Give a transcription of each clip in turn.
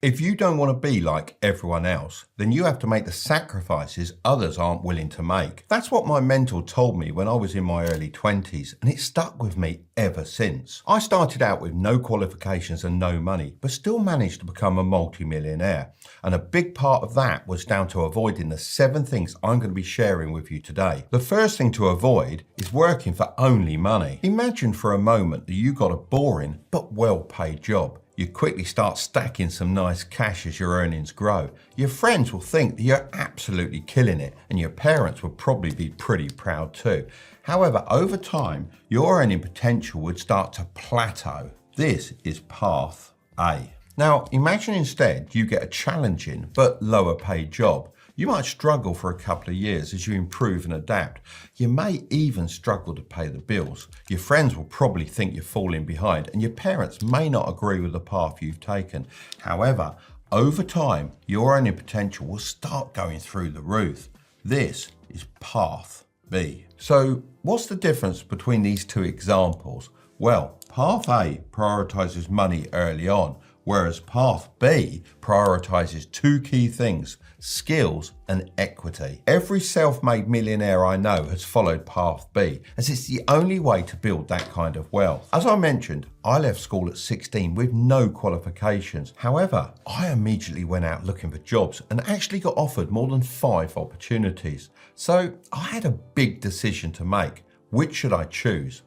If you don't want to be like everyone else, then you have to make the sacrifices others aren't willing to make. That's what my mentor told me when I was in my early 20s, and it stuck with me ever since. I started out with no qualifications and no money, but still managed to become a multi-millionaire. And a big part of that was down to avoiding the 7 things I'm going to be sharing with you today. The first thing to avoid is working for only money. Imagine for a moment that you got a boring but well-paid job. You quickly start stacking some nice cash as your earnings grow. Your friends will think that you're absolutely killing it, and your parents will probably be pretty proud too. However, over time, your earning potential would start to plateau. This is path A. Now, imagine instead you get a challenging but lower paid job. You might struggle for a couple of years as you improve and adapt. You may even struggle to pay the bills. Your friends will probably think you're falling behind, and your parents may not agree with the path you've taken. However, over time, your earning potential will start going through the roof. This is path B. So, what's the difference between these 2 examples? Well, path A prioritizes money early on, whereas path B prioritizes 2 key things: skills and equity. Every self-made millionaire I know has followed path B, as it's the only way to build that kind of wealth. As I mentioned, I left school at 16 with no qualifications. However, I immediately went out looking for jobs and actually got offered more than 5 opportunities. So I had a big decision to make. Which should I choose?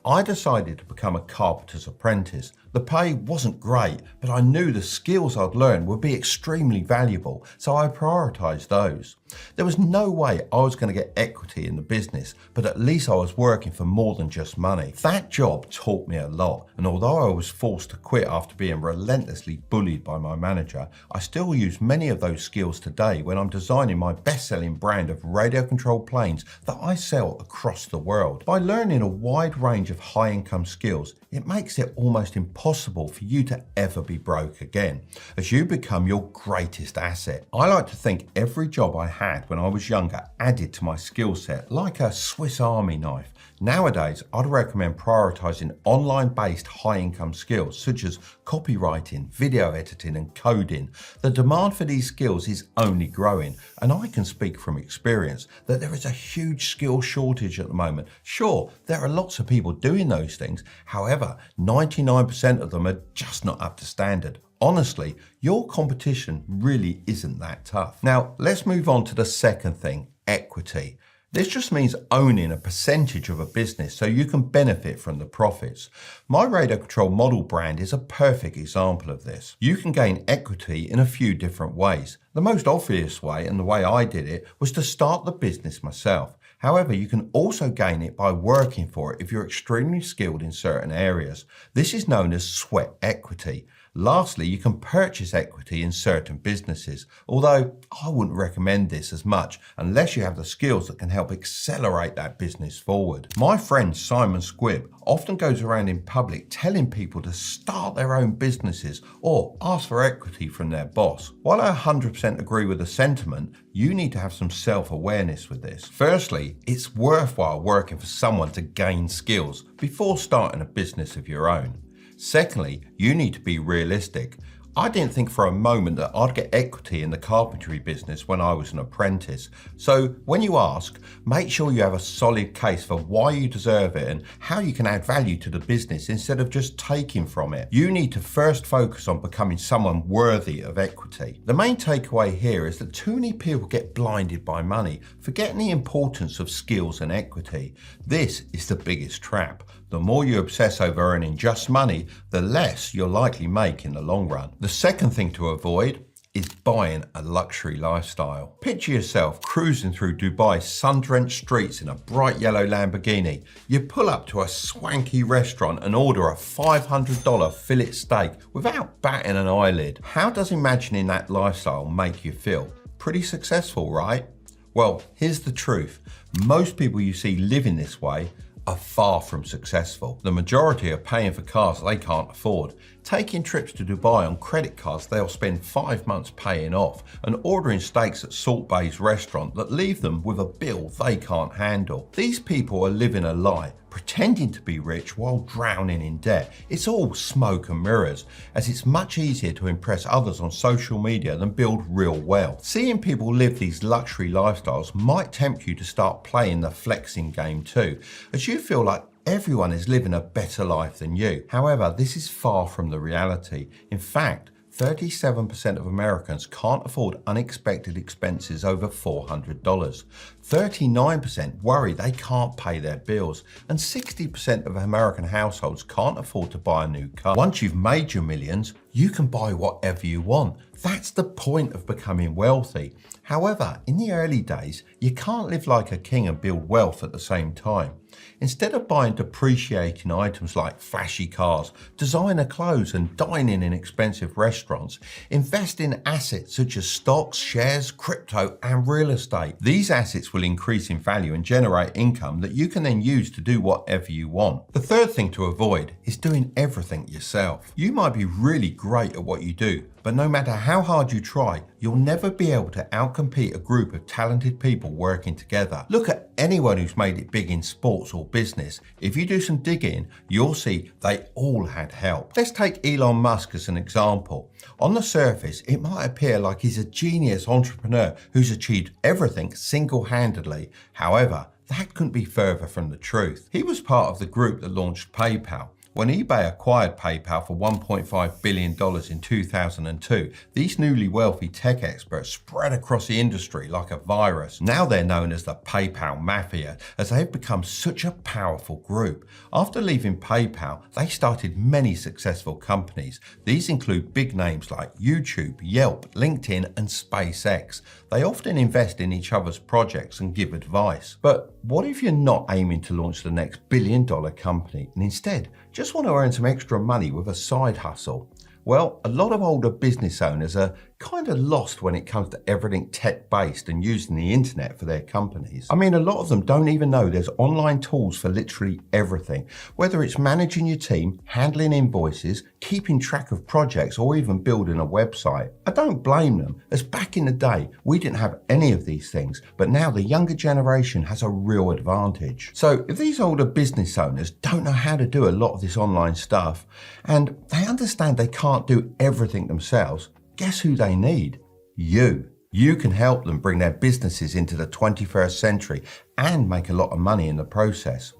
I decided to become a carpenter's apprentice. The pay wasn't great, but I knew the skills I'd learned would be extremely valuable, so I prioritised those. There was no way I was going to get equity in the business, but at least I was working for more than just money. That job taught me a lot, and although I was forced to quit after being relentlessly bullied by my manager, I still use many of those skills today when I'm designing my best-selling brand of radio-controlled planes that I sell across the world. By learning a wide range of high-income skills, it makes it almost impossible for you to ever be broke again, as you become your greatest asset. I like to think every job I had when I was younger added to my skill set like a Swiss Army knife. Nowadays, I'd recommend prioritizing online-based high-income skills such as copywriting, video editing, and coding. The demand for these skills is only growing, and I can speak from experience that there is a huge skill shortage at the moment. Sure, there are lots of people doing those things. However, 99% of them are just not up to standard. Honestly, your competition really isn't that tough. Now, let's move on to the second thing, equity. This just means owning a percentage of a business so you can benefit from the profits. My radio control model brand is a perfect example of this. You can gain equity in a few different ways. The most obvious way, and the way I did it, was to start the business myself. However, you can also gain it by working for it if you're extremely skilled in certain areas. This is known as sweat equity. Lastly, you can purchase equity in certain businesses, although I wouldn't recommend this as much unless you have the skills that can help accelerate that business forward. My friend Simon Squibb often goes around in public telling people to start their own businesses or ask for equity from their boss. While I 100% agree with the sentiment, you need to have some self-awareness with this. Firstly, it's worthwhile working for someone to gain skills before starting a business of your own. Secondly, you need to be realistic. I didn't think for a moment that I'd get equity in the carpentry business when I was an apprentice. So when you ask, make sure you have a solid case for why you deserve it and how you can add value to the business instead of just taking from it. You need to first focus on becoming someone worthy of equity. The main takeaway here is that too many people get blinded by money, forgetting the importance of skills and equity. This is the biggest trap. The more you obsess over earning just money, the less you'll likely make in the long run. The second thing to avoid is buying a luxury lifestyle. Picture yourself cruising through Dubai's sun-drenched streets in a bright yellow Lamborghini. You pull up to a swanky restaurant and order a $500 fillet steak without batting an eyelid. How does imagining that lifestyle make you feel? Pretty successful, right? Well, here's the truth. Most people you see living this way are far from successful. The majority are paying for cars they can't afford, taking trips to Dubai on credit cards they'll spend 5 months paying off, and ordering steaks at Salt Bay's restaurant that leave them with a bill they can't handle. These people are living a lie, pretending to be rich while drowning in debt. It's all smoke and mirrors, as it's much easier to impress others on social media than build real wealth. Seeing people live these luxury lifestyles might tempt you to start playing the flexing game too, as you feel like everyone is living a better life than you. However, this is far from the reality. In fact, 37% of Americans can't afford unexpected expenses over $400. 39% worry they can't pay their bills, and 60% of American households can't afford to buy a new car. Once you've made your millions, you can buy whatever you want. That's the point of becoming wealthy. However, in the early days, you can't live like a king and build wealth at the same time. Instead of buying depreciating items like flashy cars, designer clothes, and dining in expensive restaurants, invest in assets such as stocks, shares, crypto, and real estate. These assets will increase in value and generate income that you can then use to do whatever you want. The third thing to avoid is doing everything yourself. You might be really great at what you do, but no matter how hard you try, you'll never be able to outcompete a group of talented people working together. Look at anyone who's made it big in sports or business. If you do some digging, you'll see they all had help. Let's take Elon Musk as an example. On the surface, it might appear like he's a genius entrepreneur who's achieved everything single-handedly. However, that couldn't be further from the truth. He was part of the group that launched PayPal. When eBay acquired PayPal for $1.5 billion in 2002, these newly wealthy tech experts spread across the industry like a virus. Now they're known as the PayPal Mafia, as they've become such a powerful group. After leaving PayPal, they started many successful companies. These include big names like YouTube, Yelp, LinkedIn, and SpaceX. They often invest in each other's projects and give advice. But what if you're not aiming to launch the next billion-dollar company and instead just want to earn some extra money with a side hustle? Well, a lot of older business owners are kind of lost when it comes to everything tech-based and using the internet for their companies. I mean, a lot of them don't even know there's online tools for literally everything, whether it's managing your team, handling invoices, keeping track of projects, or even building a website. I don't blame them, as back in the day, we didn't have any of these things, but now the younger generation has a real advantage. So if these older business owners don't know how to do a lot of this online stuff, and they understand they can't do everything themselves, guess who they need? You. You can help them bring their businesses into the 21st century and make a lot of money in the process.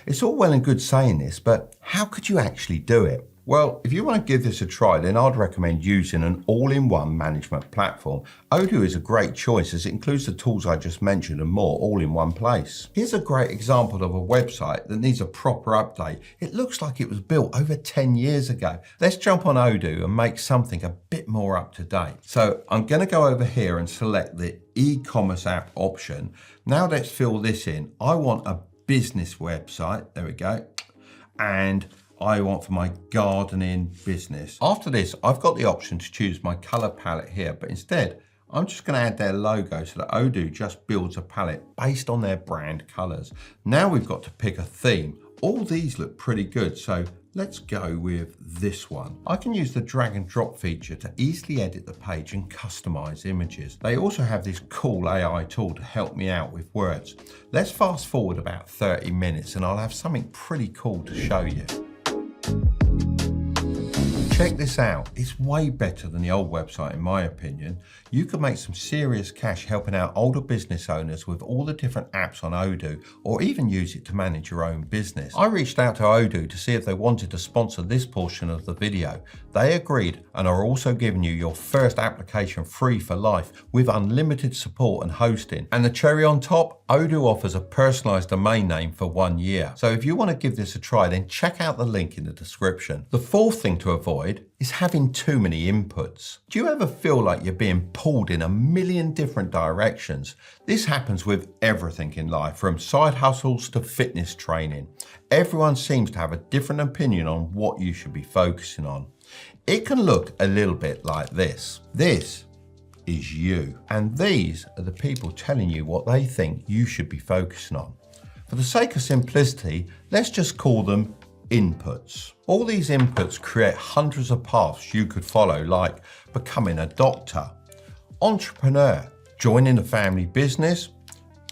It's all well and good saying this, but how could you actually do it? Well, if you want to give this a try, then I'd recommend using an all-in-one management platform. Odoo is a great choice as it includes the tools I just mentioned and more all in one place. Here's a great example of a website that needs a proper update. It looks like it was built over 10 years ago. Let's jump on Odoo and make something a bit more up to date. So I'm going to go over here and select the e-commerce app option. Now let's fill this in. I want a business website. There we go. And I want for my gardening business. After this, I've got the option to choose my color palette here, but instead, I'm just going to add their logo so that Odoo just builds a palette based on their brand colors. Now we've got to pick a theme. All these look pretty good, so let's go with this one. I can use the drag and drop feature to easily edit the page and customize images. They also have this cool AI tool to help me out with words. Let's fast forward about 30 minutes and I'll have something pretty cool to show you. Check this out, it's way better than the old website in my opinion. You can make some serious cash helping out older business owners with all the different apps on Odoo, or even use it to manage your own business. I reached out to Odoo to see if they wanted to sponsor this portion of the video. They agreed and are also giving you your first application free for life with unlimited support and hosting. And the cherry on top, Odoo offers a personalized domain name for 1 year. So if you want to give this a try, then check out the link in the description. The fourth thing to avoid is having too many inputs. Do you ever feel like you're being pulled in a million different directions? This happens with everything in life, from side hustles to fitness training. Everyone seems to have a different opinion on what you should be focusing on. It can look a little bit like this. This is you, and these are the people telling you what they think you should be focusing on. For the sake of simplicity, let's just call them inputs. All these inputs create hundreds of paths you could follow, like becoming a doctor, entrepreneur, joining a family business,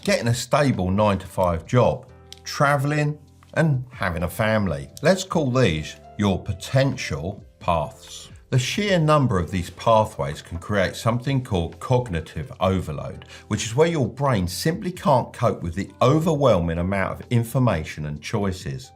getting a stable 9-to-5 job, traveling, and having a family. Let's call these your potential paths. The sheer number of these pathways can create something called cognitive overload, which is where your brain simply can't cope with the overwhelming amount of information and choices.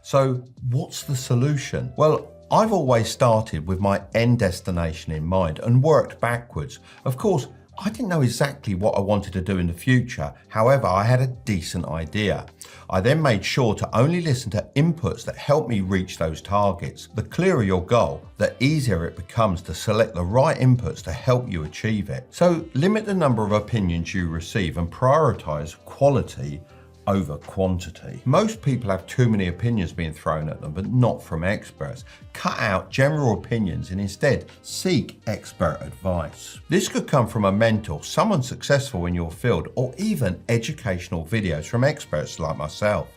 So what's the solution? Well, I've always started with my end destination in mind and worked backwards. Of course, I didn't know exactly what I wanted to do in the future. However, I had a decent idea. I then made sure to only listen to inputs that helped me reach those targets. The clearer your goal, the easier it becomes to select the right inputs to help you achieve it. So limit the number of opinions you receive and prioritize quality over quantity. Most people have too many opinions being thrown at them, but not from experts. Cut out general opinions and instead seek expert advice. This could come from a mentor, someone successful in your field, or even educational videos from experts like myself.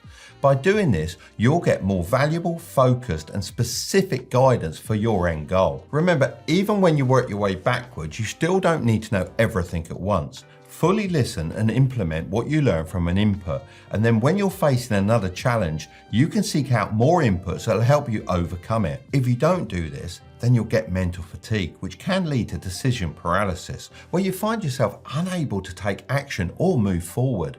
By doing this, you'll get more valuable, focused, and specific guidance for your end goal. Remember, even when you work your way backwards, you still don't need to know everything at once. Fully listen and implement what you learn from an input, and then when you're facing another challenge, you can seek out more inputs that'll help you overcome it. If you don't do this, then you'll get mental fatigue, which can lead to decision paralysis, where you find yourself unable to take action or move forward.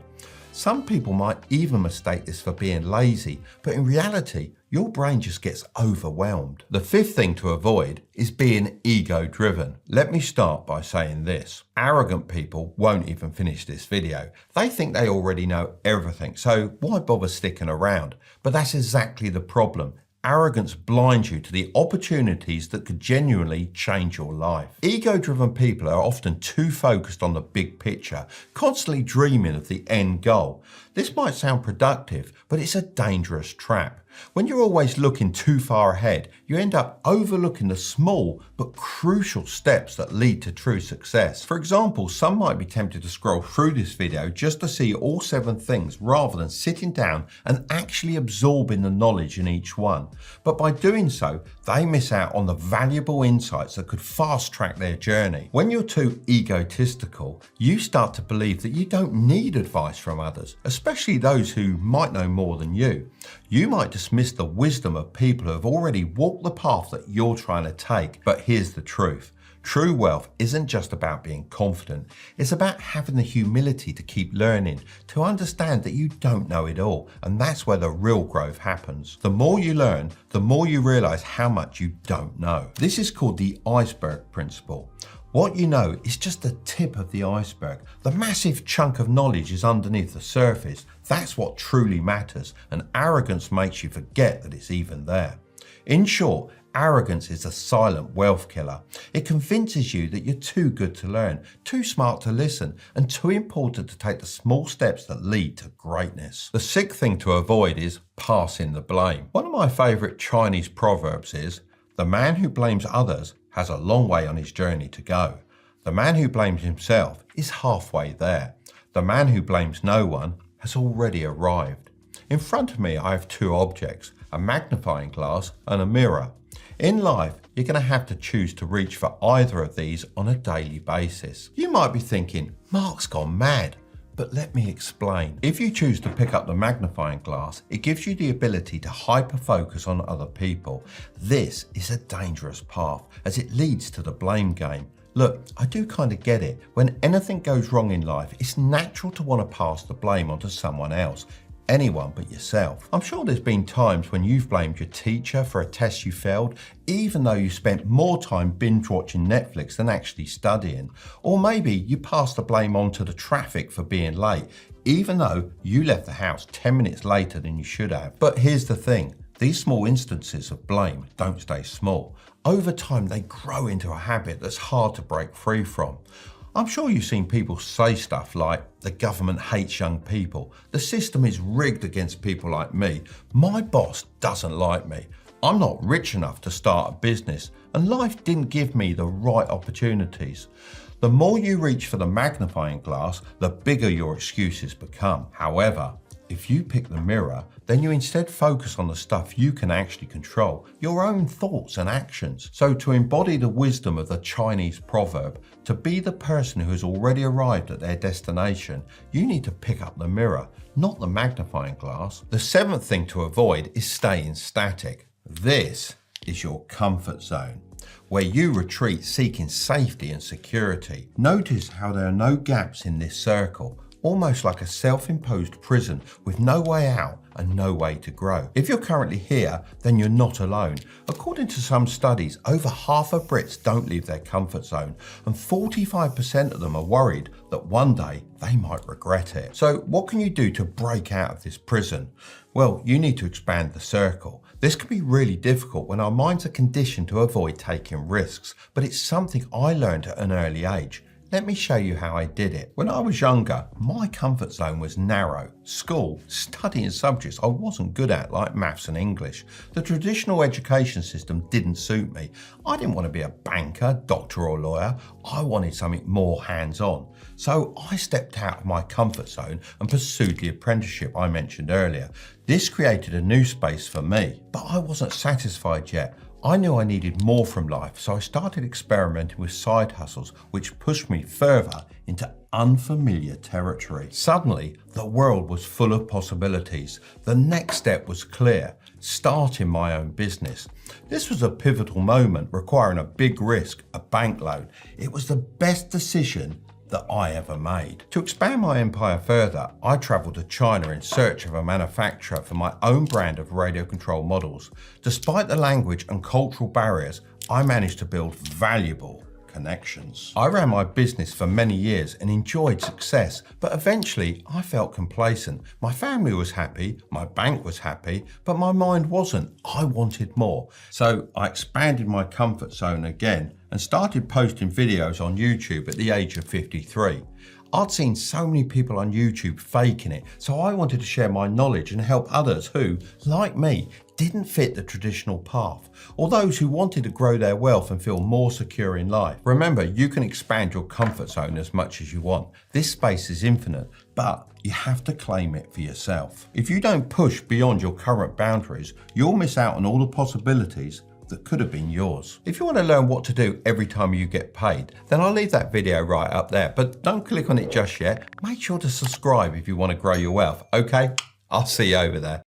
Some people might even mistake this for being lazy, but in reality, your brain just gets overwhelmed. The fifth thing to avoid is being ego-driven. Let me start by saying this. Arrogant people won't even finish this video. They think they already know everything, so why bother sticking around? But that's exactly the problem. Arrogance blinds you to the opportunities that could genuinely change your life. Ego-driven people are often too focused on the big picture, constantly dreaming of the end goal. This might sound productive, but it's a dangerous trap. When you're always looking too far ahead, you end up overlooking the small but crucial steps that lead to true success. For example, some might be tempted to scroll through this video just to see all 7 things rather than sitting down and actually absorbing the knowledge in each one. But by doing so, they miss out on the valuable insights that could fast track their journey. When you're too egotistical, you start to believe that you don't need advice from others, especially those who might know more than you. You might dismiss the wisdom of people who have already walked the path that you're trying to take. But here's the truth. True wealth isn't just about being confident. It's about having the humility to keep learning, to understand that you don't know it all, and that's where the real growth happens. The more you learn, the more you realize how much you don't know. This is called the iceberg principle. What you know is just the tip of the iceberg. The massive chunk of knowledge is underneath the surface. That's what truly matters, and arrogance makes you forget that it's even there. In short, arrogance is a silent wealth killer. It convinces you that you're too good to learn, too smart to listen, and too important to take the small steps that lead to greatness. The sixth thing to avoid is passing the blame. One of my favorite Chinese proverbs is, "The man who blames others has a long way on his journey to go. The man who blames himself is halfway there. The man who blames no one has already arrived." In front of me, I have 2 objects, a magnifying glass and a mirror. In life, you're going to have to choose to reach for either of these on a daily basis. You might be thinking, Mark's gone mad. But let me explain. If you choose to pick up the magnifying glass, it gives you the ability to hyper-focus on other people. This is a dangerous path as it leads to the blame game. Look, I do kind of get it. When anything goes wrong in life, it's natural to want to pass the blame onto someone else. Anyone but yourself. I'm sure there's been times when you've blamed your teacher for a test you failed, even though you spent more time binge watching Netflix than actually studying. Or maybe you passed the blame on to the traffic for being late, even though you left the house 10 minutes later than you should have. But here's the thing. These small instances of blame don't stay small. Over time, they grow into a habit that's hard to break free from. I'm sure you've seen people say stuff like, the government hates young people, the system is rigged against people like me, my boss doesn't like me, I'm not rich enough to start a business, and life didn't give me the right opportunities. The more you reach for the magnifying glass, the bigger your excuses become. However, if you pick the mirror, then you instead focus on the stuff you can actually control, your own thoughts and actions. So to embody the wisdom of the Chinese proverb, to be the person who has already arrived at their destination, you need to pick up the mirror, not the magnifying glass. The seventh thing to avoid is staying static. This is your comfort zone, where you retreat seeking safety and security. Notice how there are no gaps in this circle, almost like a self-imposed prison with no way out and no way to grow. If you're currently here, then you're not alone. According to some studies, over half of Brits don't leave their comfort zone, and 45% of them are worried that one day they might regret it. So what can you do to break out of this prison? Well, you need to expand the circle. This can be really difficult when our minds are conditioned to avoid taking risks, but it's something I learned at an early age. Let me show you how I did it. When I was younger, my comfort zone was narrow. School, studying subjects I wasn't good at, like maths and English. The traditional education system didn't suit me. I didn't want to be a banker, doctor or lawyer. I wanted something more hands-on. So I stepped out of my comfort zone and pursued the apprenticeship I mentioned earlier. This created a new space for me, but I wasn't satisfied yet. I knew I needed more from life, so I started experimenting with side hustles, which pushed me further into unfamiliar territory. Suddenly, the world was full of possibilities. The next step was clear: starting my own business. This was a pivotal moment requiring a big risk, a bank loan. It was the best decision that I ever made. To expand my empire further, I travelled to China in search of a manufacturer for my own brand of radio control models. Despite the language and cultural barriers, I managed to build valuable connections. I ran my business for many years and enjoyed success, but eventually I felt complacent. My family was happy, my bank was happy, but my mind wasn't. I wanted more. So I expanded my comfort zone again and started posting videos on YouTube at the age of 53. I'd seen so many people on YouTube faking it, so I wanted to share my knowledge and help others who, like me, didn't fit the traditional path, or those who wanted to grow their wealth and feel more secure in life. Remember, you can expand your comfort zone as much as you want. This space is infinite, but you have to claim it for yourself. If you don't push beyond your current boundaries, you'll miss out on all the possibilities that could have been yours. If you want to learn what to do every time you get paid, then I'll leave that video right up there, but don't click on it just yet. Make sure to subscribe if you want to grow your wealth, okay? I'll see you over there.